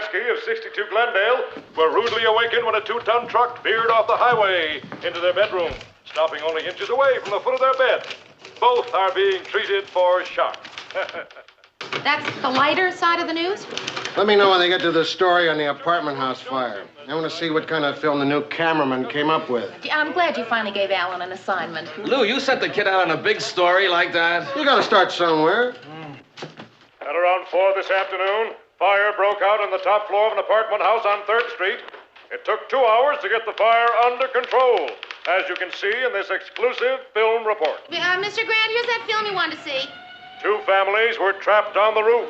Kransky of 62 Glendale were rudely awakened when a 2-ton truck veered off the highway into their bedroom, stopping only inches away from the foot of their bed. Both are being treated for shock. That's the lighter side of the news? Let me know when they get to the story on the apartment house fire. I want to see what kind of film the new cameraman came up with. I'm glad you finally gave Alan an assignment. Lou, you sent the kid out on a big story like that? You got to start somewhere. At around 4 this afternoon, fire broke out on the top floor of an apartment house on 3rd Street. It took 2 hours to get the fire under control, as you can see in this exclusive film report. Mr. Grant, here's that film you wanted to see. 2 families were trapped on the roof.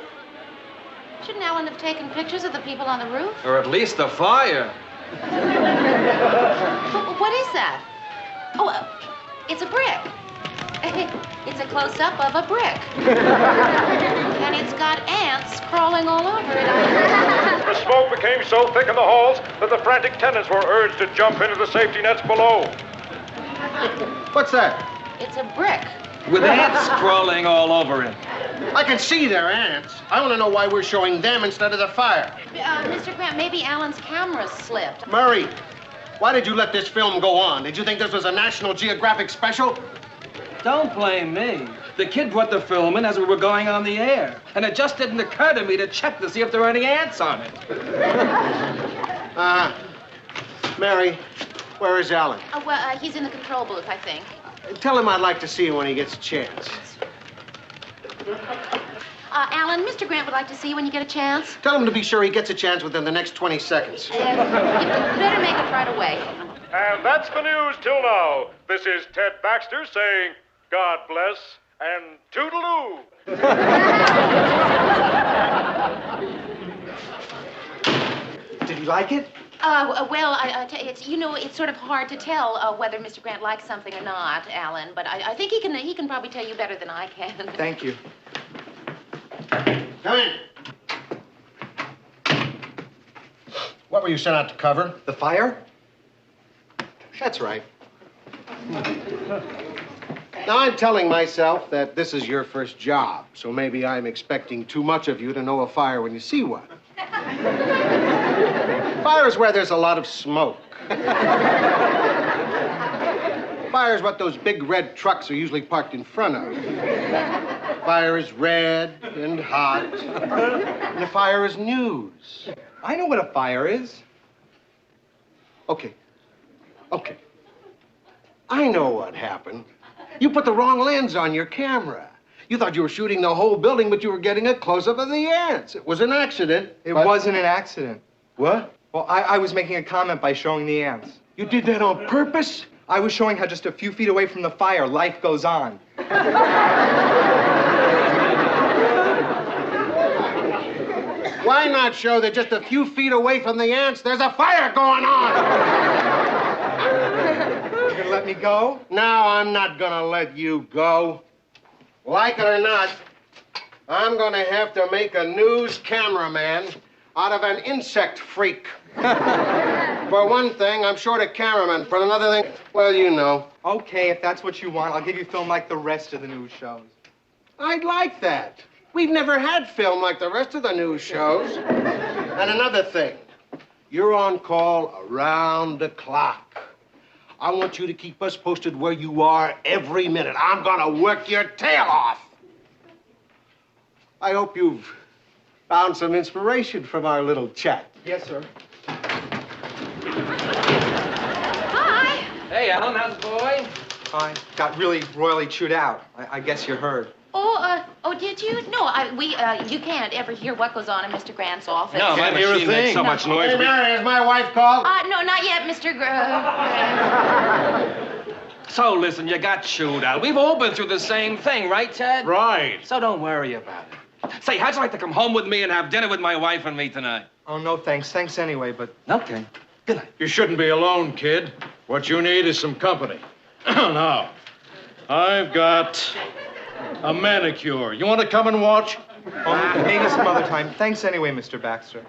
Shouldn't Alan have taken pictures of the people on the roof? Or at least the fire. What is that? Oh, it's a brick. It's a close-up of a brick. And it's got ants crawling all over it. The smoke became so thick in the halls that the frantic tenants were urged to jump into the safety nets below. What's that? It's a brick. With ants crawling all over it. I can see they're ants. I want to know why we're showing them instead of the fire. Mr. Grant, maybe Alan's camera slipped. Murray, why did you let this film go on? Did you think this was a National Geographic special? Don't blame me. The kid brought the film in as we were going on the air. And it just didn't occur to me to check to see if there were any ants on it. Mary, where is Alan? He's in the control booth, I think. Tell him I'd like to see him when he gets a chance. Alan, Mr. Grant would like to see you when you get a chance. Tell him to be sure he gets a chance within the next 20 seconds. You better make it right away. And that's the news till now. This is Ted Baxter saying, God bless and toodaloo. Did he like it? Well, it's it's sort of hard to tell whether Mr. Grant likes something or not, Alan. But I think he can probably tell you better than I can. Thank you. Come in. What were you sent out to cover? The fire? That's right. Now, I'm telling myself that this is your first job, so maybe I'm expecting too much of you to know a fire when you see one. Fire is where there's a lot of smoke. Fire is what those big red trucks are usually parked in front of. Fire is red and hot, and the fire is news. I know what a fire is. Okay. I know what happened. You put the wrong lens on your camera. You thought you were shooting the whole building, but you were getting a close-up of the ants. It was an accident. It wasn't an accident. What? Well, I was making a comment by showing the ants. You did that on purpose? I was showing how just a few feet away from the fire, life goes on. Why not show that just a few feet away from the ants, there's a fire going on? You gonna let me go? No, I'm not gonna let you go. Like it or not, I'm gonna have to make a news cameraman out of an insect freak. For one thing, I'm short a cameraman. For another thing, well, you know. Okay, if that's what you want, I'll give you film like the rest of the news shows. I'd like that. We've never had film like the rest of the news shows. And another thing, you're on call around the clock. I want you to keep us posted where you are every minute. I'm gonna work your tail off. I hope you've found some inspiration from our little chat. Yes, sir. Hi. Hey, Alan, how's the boy? I got really royally chewed out. I guess you heard. Oh, did you? No, you can't ever hear what goes on in Mr. Grant's office. No, my machine makes so much noise. Hey, Mary, has my wife called? No, not yet, Mr. Grant. So, listen, you got chewed out. We've all been through the same thing, right, Ted? Right. So don't worry about it. Say, how'd you like to come home with me and have dinner with my wife and me tonight? Oh, no, thanks. Thanks anyway, but... Okay. Good night. You shouldn't be alone, kid. What you need is some company. Now, I've got a manicure. You want to come and watch? Oh, maybe some other time. Thanks anyway, Mr. Baxter.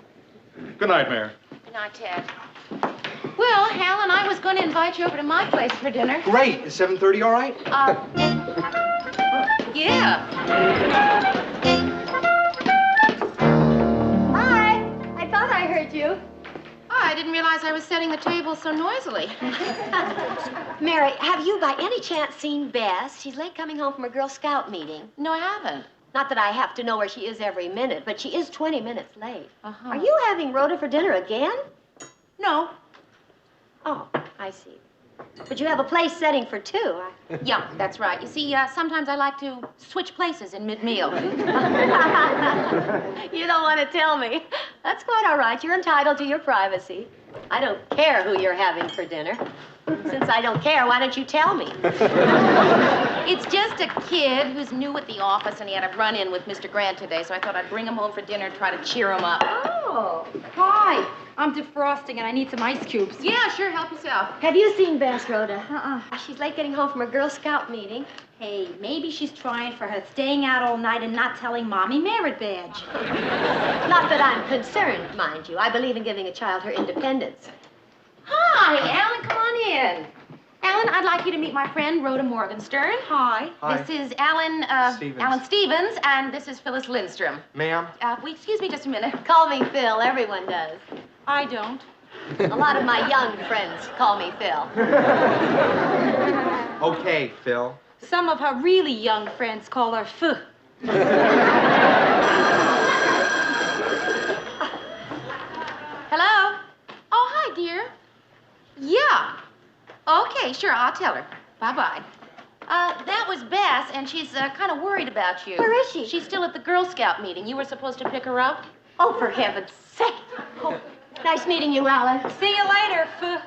Good night, Mary. Good night, Ted. Well, Hal and I was going to invite you over to my place for dinner. Great. Is 7:30 all right? Yeah. Hi. I thought I missed you. Oh, I didn't realize I was setting the table so noisily. Mary, have you by any chance seen Bess? She's late coming home from a Girl Scout meeting. No, I haven't. Not that I have to know where she is every minute, but she is 20 minutes late. Uh-huh. Are you having Rhoda for dinner again? No. Oh, I see. But you have a place setting for two. Yeah, that's right. You see, sometimes I like to switch places in mid-meal. You don't want to tell me. That's quite all right. You're entitled to your privacy. I don't care who you're having for dinner. Since I don't care, why don't you tell me? It's just a kid who's new at the office, and he had a run-in with Mr. Grant today, so I thought I'd bring him home for dinner and try to cheer him up. Oh. Hi, I'm defrosting and I need some ice cubes. Yeah, sure, help yourself. Have you seen Bess, Rhoda? She's late getting home from a Girl Scout meeting. Hey, maybe she's trying for her staying out all night and not telling Mommy merit badge. Not that I'm concerned, mind you. I believe in giving a child her independence. Hi, Alan, come on in. Alan, I'd like you to meet my friend, Rhoda Morgenstern. Hi. Hi. This is Alan, Stevens. Alan Stevens, and this is Phyllis Lindstrom. Ma'am? Excuse me just a minute. Call me Phil. Everyone does. I don't. A lot of my young friends call me Phil. Okay, Phil. Some of her really young friends call her Ph. Hello? Oh, hi, dear. Yeah. Okay, sure, I'll tell her. Bye-bye. That was Bess, and she's kind of worried about you. Where is she? She's still at the Girl Scout meeting. You were supposed to pick her up. Oh, for heaven's sake. Oh, nice meeting you, Alan. See you later, Ph.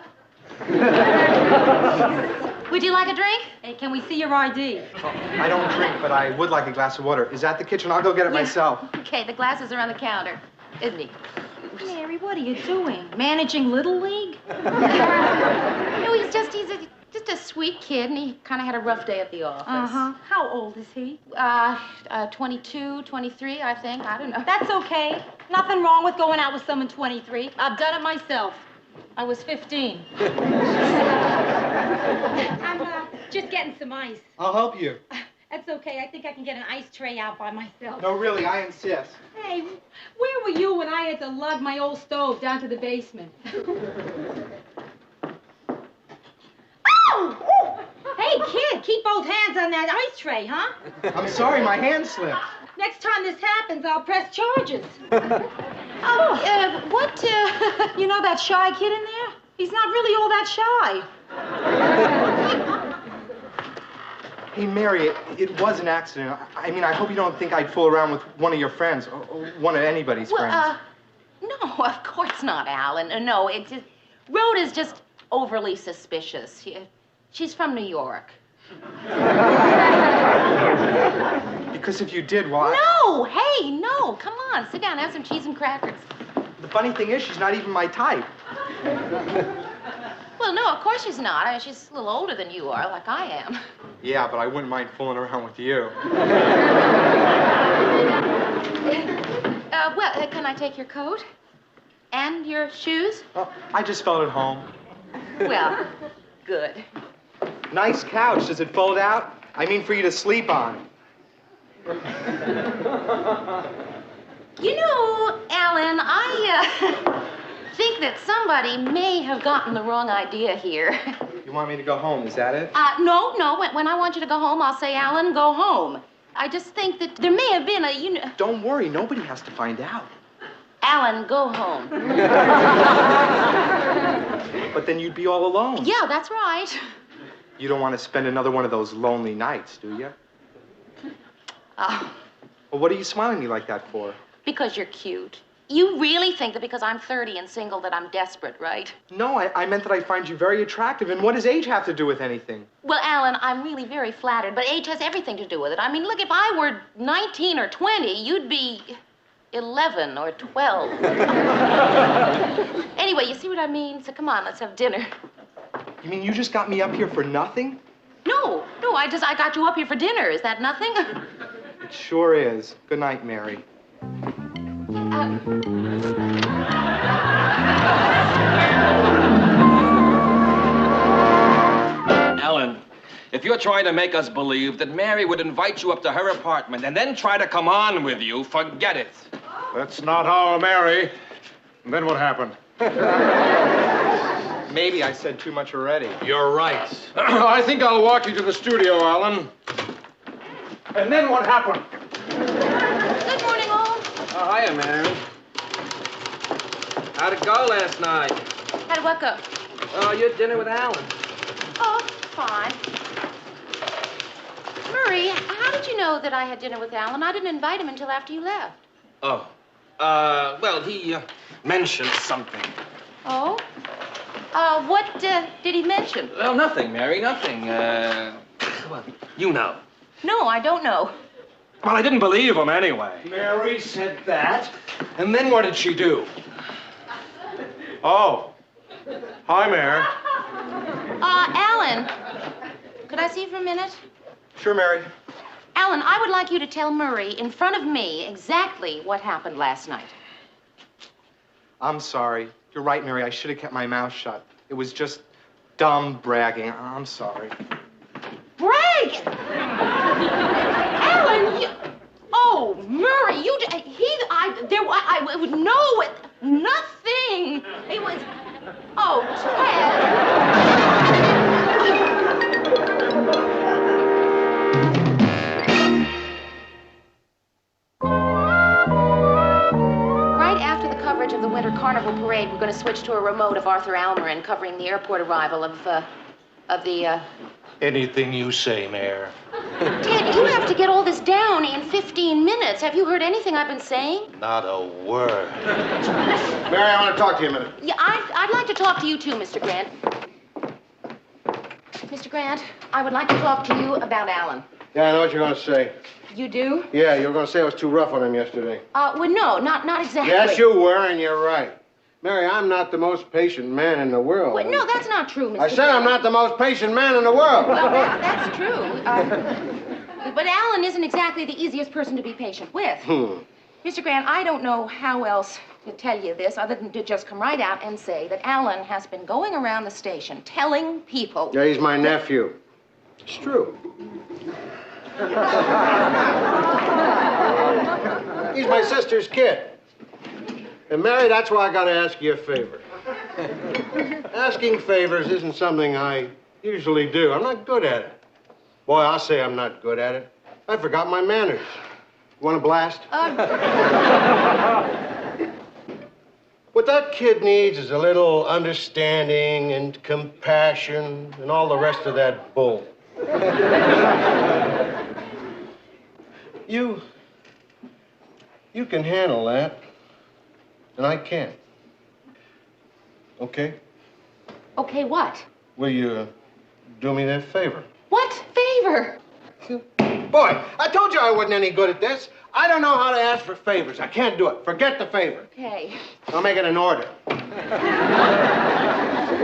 Would you like a drink? Hey, can we see your ID? Oh, I don't drink, but I would like a glass of water. Is that the kitchen? I'll go get it myself. Okay, the glasses are on the counter. Isn't he? Mary, what are you doing? Managing Little League? No, he's just a sweet kid, and he kind of had a rough day at the office. Uh-huh. How old is he? 22, 23, I think. I don't know. That's okay. Nothing wrong with going out with someone 23. I've done it myself. I was 15. I'm just getting some ice. I'll help you. That's okay. I think I can get an ice tray out by myself. No, really, I insist. Hey, where were you when I had to lug my old stove down to the basement? Oh! Hey, kid, keep both hands on that ice tray, huh? I'm sorry, my hand slipped. Next time this happens, I'll press charges. What, You know that shy kid in there? He's not really all that shy. Hey, Mary, it was an accident. I mean, I hope you don't think I'd fool around with one of your friends, or one of anybody's friends. No, of course not, Alan. No, it's just, Rhoda's just overly suspicious. She's from New York. Because if you did, well, No, hey, no, come on, sit down, have some cheese and crackers. The funny thing is, she's not even my type. Well, no, of course she's not. She's a little older than you are, like I am. Yeah, but I wouldn't mind fooling around with you. Can I take your coat? And your shoes? Oh, I just felt at home. Well, good. Nice couch. Does it fold out? I mean, for you to sleep on. You know, Alan, I think that somebody may have gotten the wrong idea here. You want me to go home, is that it? No. When I want you to go home, I'll say, Alan, go home. I just think that there may have been a, Don't worry, nobody has to find out. Alan, go home. But then you'd be all alone. Yeah, that's right. You don't want to spend another one of those lonely nights, do you? Oh, Well, what are you smiling at me like that for? because you're cute. You really think that because I'm 30 and single that I'm desperate, right? No, I meant that I find you very attractive, and what does age have to do with anything? Well, Alan, I'm really very flattered, but age has everything to do with it. I mean, look, if I were 19 or 20, you'd be 11 or 12. Anyway, you see what I mean? So come on, let's have dinner. You mean you just got me up here for nothing? No, I got you up here for dinner. Is that nothing? It sure is. Good night, Mary. Alan, if you're trying to make us believe that Mary would invite you up to her apartment and then try to come on with you, forget it. That's not our Mary. And then what happened? Maybe I said too much already. You're right. I think I'll walk you to the studio, Alan. And then what happened? Good morning, all. Oh, hiya, Mary. How'd it go last night? How'd what go? Oh, you had dinner with Alan. Oh, fine. Murray, how did you know that I had dinner with Alan? I didn't invite him until after you left. Oh. Well, he mentioned something. Oh? What did he mention? Well, nothing, Mary, nothing. Well, you know. No, I don't know. Well, I didn't believe him anyway. Mary said that. And then what did she do? Oh. Hi, Mary. Alan, could I see you for a minute? Sure, Mary. Alan, I would like you to tell Murray in front of me exactly what happened last night. I'm sorry. You're right, Mary. I should have kept my mouth shut. It was just dumb bragging. I'm sorry. Brag! Alan, you... Oh, Murray, you... I would know it. Nothing. It was... Oh, Ted. Right after the coverage of the Winter Carnival Parade, we're going to switch to a remote of Arthur Almerin covering the airport arrival of the... Anything you say, Mayor. Ted, you have to get all this down in 15 minutes. Have you heard anything I've been saying? Not a word. Mary, I want to talk to you a minute. Yeah, I'd like to talk to you too, Mr. Grant. Mr. Grant, I would like to talk to you about Alan. Yeah, I know what you're going to say. You do? Yeah, you were going to say I was too rough on him yesterday. Well, no, not exactly. Yes, you were, and you're right. Mary, I'm not the most patient man in the world. Well, no, that's not true, Mr. I said I'm not the most patient man in the world. Well, that's true. But Alan isn't exactly the easiest person to be patient with. Mr. Grant, I don't know how else to tell you this other than to just come right out and say that Alan has been going around the station telling people... Yeah, he's my nephew. It's true. He's my sister's kid. And Mary, that's why I gotta ask you a favor. Asking favors isn't something I usually do. I'm not good at it. Boy, I'll say I'm not good at it. I forgot my manners. You want a blast? What that kid needs is a little understanding and compassion and all the rest of that bull. You can handle that. And I can't. Okay? Okay, what? Will you do me that favor? What favor? Boy, I told you I wasn't any good at this. I don't know how to ask for favors. I can't do it. Forget the favor. Okay. I'll make it an order.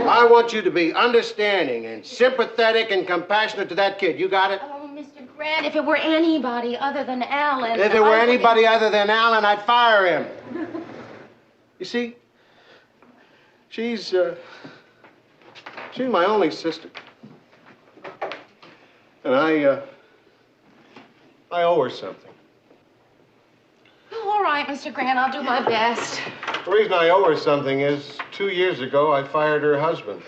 I want you to be understanding and sympathetic and compassionate to that kid. You got it? Oh, Mr. Grant, if it were anybody other than Alan... If it were anybody other than Alan, I'd fire him. You see, she's my only sister. And I owe her something. Oh, all right, Mr. Grant, I'll do my best. The reason I owe her something is 2 years ago, I fired her husband.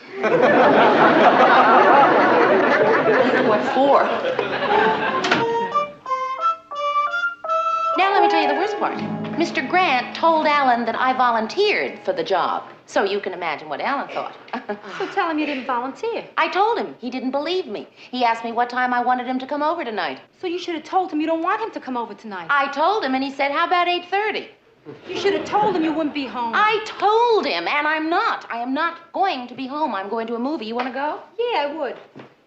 What for? Now, let me tell you the worst part. Mr. Grant told Alan that I volunteered for the job. So you can imagine what Alan thought. So tell him you didn't volunteer. I told him. He didn't believe me. He asked me what time I wanted him to come over tonight. So you should have told him you don't want him to come over tonight. I told him, and he said, how about 8:30? You should have told him you wouldn't be home. I told him, and I'm not. I am not going to be home. I'm going to a movie. You want to go? Yeah, I would.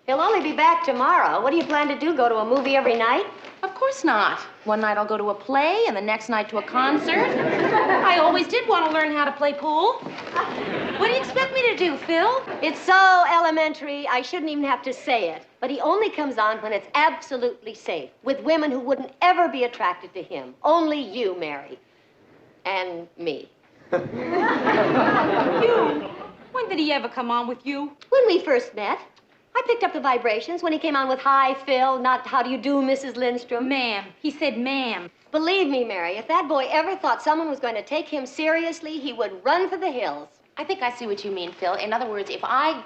He'll only be back tomorrow. What do you plan to do, go to a movie every night? Of course not. One night I'll go to a play, and the next night to a concert. I always did want to learn how to play pool. What do you expect me to do, Phil? It's so elementary, I shouldn't even have to say it. But he only comes on when it's absolutely safe, with women who wouldn't ever be attracted to him. Only you, Mary. And me. You? When did he ever come on with you? When we first met, I picked up the vibrations when he came on with "Hi, Phil," not "How do you do, Mrs. Lindstrom." Ma'am. He said ma'am. Believe me, Mary, if that boy ever thought someone was going to take him seriously, he would run for the hills. I think I see what you mean, Phil. In other words, if I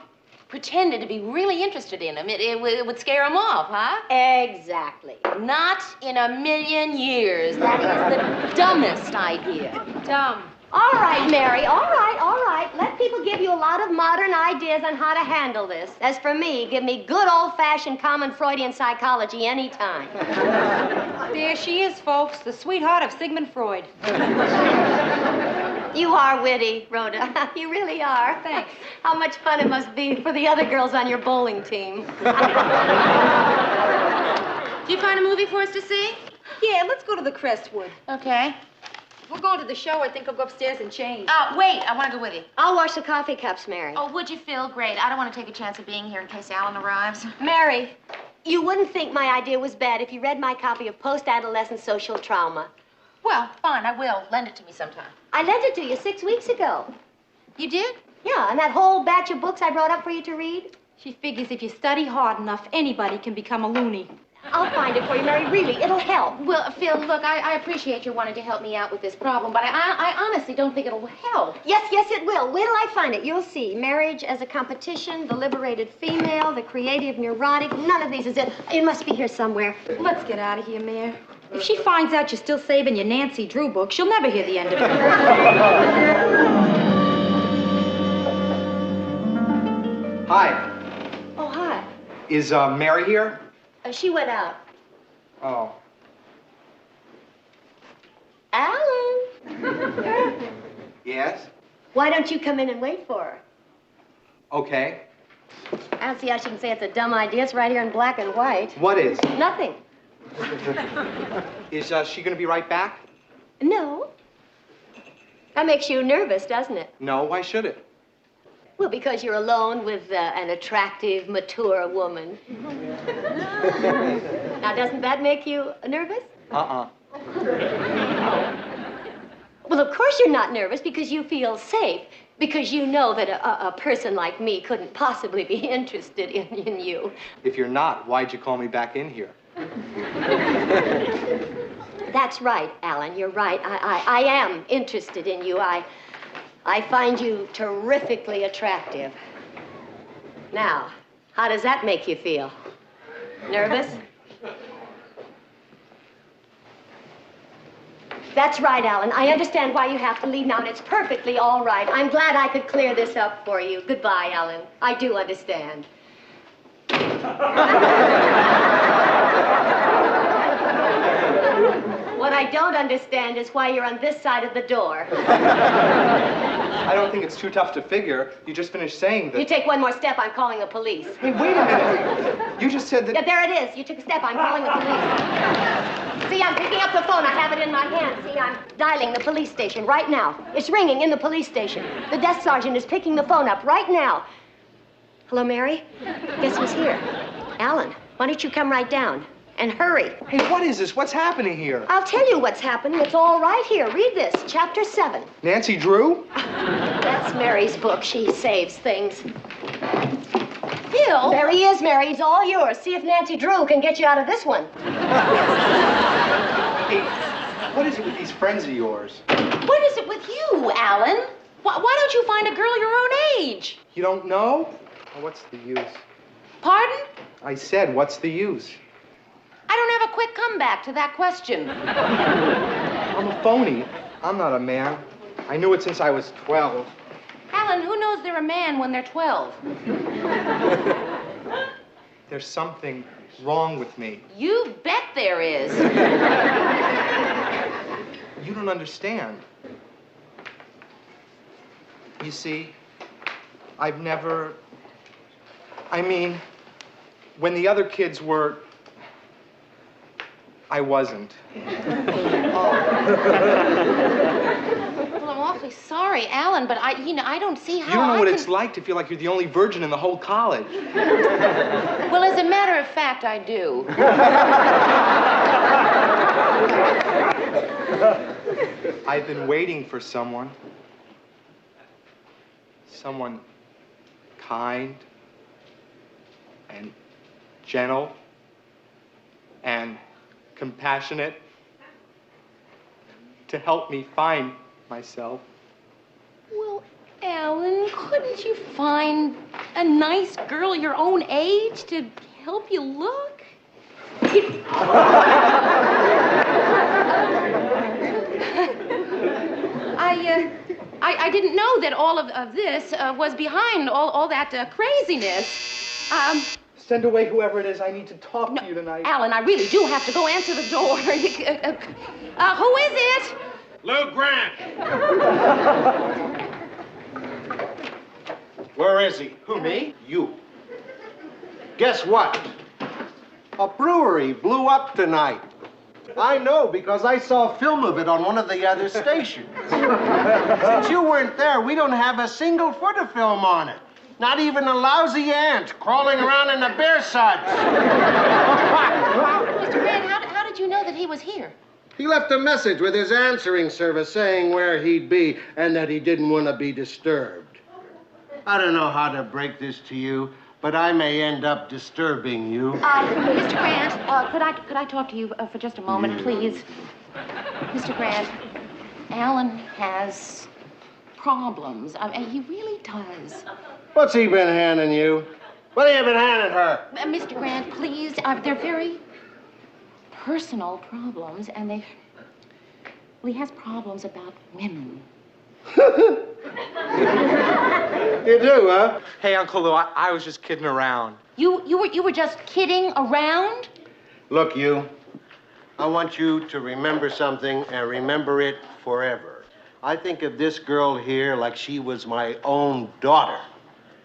pretended to be really interested in him, it would scare him off, huh? Exactly. Not in a million years. That is the dumbest idea. Dumb. All right, Mary, all right, all right. Let people give you a lot of modern ideas on how to handle this. As for me, give me good old-fashioned common Freudian psychology anytime. There she is, folks, the sweetheart of Sigmund Freud. You are witty, Rhoda. You really are. Thanks. How much fun it must be for the other girls on your bowling team. Do you find a movie for us to see? Yeah, let's go to the Crestwood. Okay. If we're going to the show, I think I'll go upstairs and change. Wait, I want to go with you. I'll wash the coffee cups, Mary. Oh, would you, Phil? Great. I don't want to take a chance of being here in case Alan arrives. Mary, you wouldn't think my idea was bad if you read my copy of Post-Adolescent Social Trauma. Well, fine, I will. Lend it to me sometime. I lent it to you 6 weeks ago. You did? Yeah, and that whole batch of books I brought up for you to read? She figures if you study hard enough, anybody can become a loony. I'll find it for you, Mary. Really, it'll help. Well, Phil, look, I appreciate your wanting to help me out with this problem, but I honestly don't think it'll help. Yes, yes, it will. Wait till I find it. You'll see. Marriage as a competition, the liberated female, the creative neurotic. None of these is it. It must be here somewhere. Let's get out of here, Mayor. If she finds out you're still saving your Nancy Drew book, she'll never hear the end of it. Hi. Oh, hi. Is Mary here? She went out. Oh. Alan. Yes? Why don't you come in and wait for her? Okay. I don't see how she can say it's a dumb idea. It's right here in black and white. What is? Nothing. Is she gonna be right back? No. That makes you nervous, doesn't it? No, why should it? Well, because you're alone with an attractive, mature woman. Now, doesn't that make you nervous? Uh-uh. Well, of course you're not nervous because you feel safe, because you know that a person like me couldn't possibly be interested in you. If you're not, why'd you call me back in here? That's right, Alan. You're right. I am interested in you. I find you terrifically attractive. Now, how does that make you feel? Nervous? That's right, Alan. I understand why you have to leave now, and it's perfectly all right. I'm glad I could clear this up for you. Goodbye, Alan. I do understand. What I don't understand is why you're on this side of the door. I don't think it's too tough to figure. You just finished saying that... You take one more step, I'm calling the police. Hey, wait a minute. You just said that... Yeah, there it is. You took a step, I'm calling the police. See, I'm picking up the phone. I have it in my hand. See, I'm dialing the police station right now. It's ringing in the police station. The desk sergeant is picking the phone up right now. Hello, Mary? Guess who's here? Alan, why don't you come right down? And hurry. Hey, what is this? What's happening here? I'll tell you what's happening. It's all right here. Read this, chapter 7. Nancy Drew? That's Mary's book. She saves things. Phil? There he is, Mary. He's all yours. See if Nancy Drew can get you out of this one. Hey, what is it with these friends of yours? What is it with you, Alan? Why don't you find a girl your own age? You don't know? Well, what's the use? Pardon? I said, what's the use? I don't have a quick comeback to that question. I'm a phony. I'm not a man. I knew it since I was 12. Alan, who knows they're a man when they're 12? There's something wrong with me. You bet there is. You don't understand. You see, I've never... I mean, when the other kids were... I wasn't. Well, I'm awfully sorry, Alan, but I don't see how You don't know I what can... it's like to feel like you're the only virgin in the whole college. Well, as a matter of fact, I do. I've been waiting for someone. Someone kind and gentle and compassionate to help me find myself. Well, Alan, couldn't you find a nice girl your own age to help you look? I didn't know that all of this was behind all that craziness. Send away whoever it is. I need to talk to you tonight. Alan, I really do have to go answer the door. Who is it? Lou Grant. Where is he? Who, me? You. Guess what? A brewery blew up tonight. I know because I saw film of it on one of the other stations. Since you weren't there, we don't have a single foot of film on it. Not even a lousy ant crawling around in a bear suds. Mr. Grant, how did you know that he was here? He left a message with his answering service saying where he'd be and that he didn't want to be disturbed. I don't know how to break this to you, but I may end up disturbing you. Mr. Grant, could I talk to you for just a moment, please? Mr. Grant, Alan has problems. I mean, he really does. What's he been handing you? What have you been handing her? Mr. Grant, please, they're very personal problems, and well, he has problems about women. You do, huh? Hey, Uncle Lou, I was just kidding around. You were just kidding around? Look, you, I want you to remember something and remember it forever. I think of this girl here like she was my own daughter.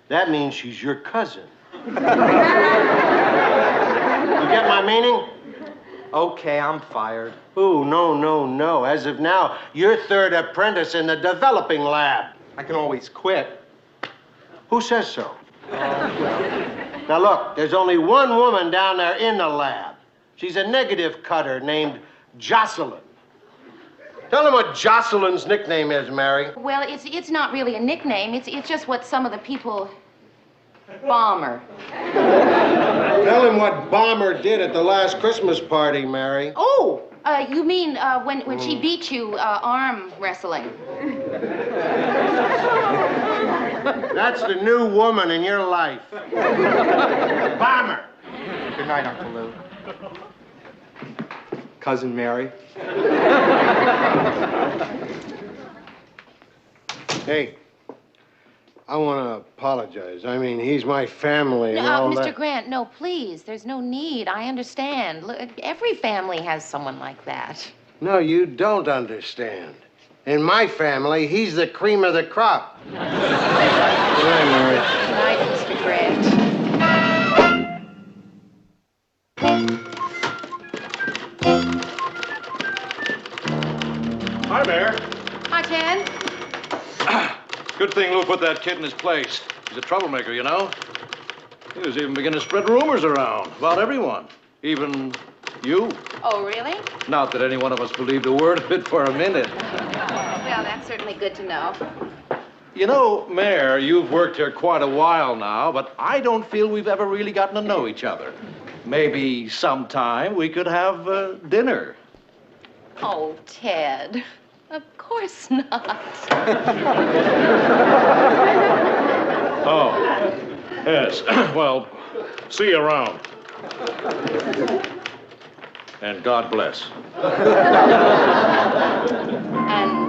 That means she's your cousin. You get my meaning? Okay, I'm fired. Ooh, no. As of now, you're third apprentice in the developing lab. I can always quit. Who says so? Now look, there's only one woman down there in the lab. She's a negative cutter named Jocelyn. Tell them what Jocelyn's nickname is, Mary. Well, it's not really a nickname. It's just what some of the people... Bomber. Tell him what Bomber did at the last Christmas party, Mary. Oh, you mean when she beat you arm wrestling? That's the new woman in your life. Bomber. Good night, Uncle Lou. Cousin Mary. Hey, I want to apologize. I mean, he's my family and all Mr. that. Grant, no, please. There's no need. I understand. Look, every family has someone like that. No, you don't understand. In my family, he's the cream of the crop. Good night, Mary. Good night, Mr. Grant. Hi there. Hi, Ted. Good thing Lou put that kid in his place. He's a troublemaker, you know. He was even beginning to spread rumors around about everyone, even you. Oh, really? Not that any one of us believed a word of it for a minute. Well, that's certainly good to know. You know, Mayor, you've worked here quite a while now, but I don't feel we've ever really gotten to know each other. Maybe sometime we could have dinner. Oh, Ted. Of course not. Oh, yes. Well, see you around. And God bless. And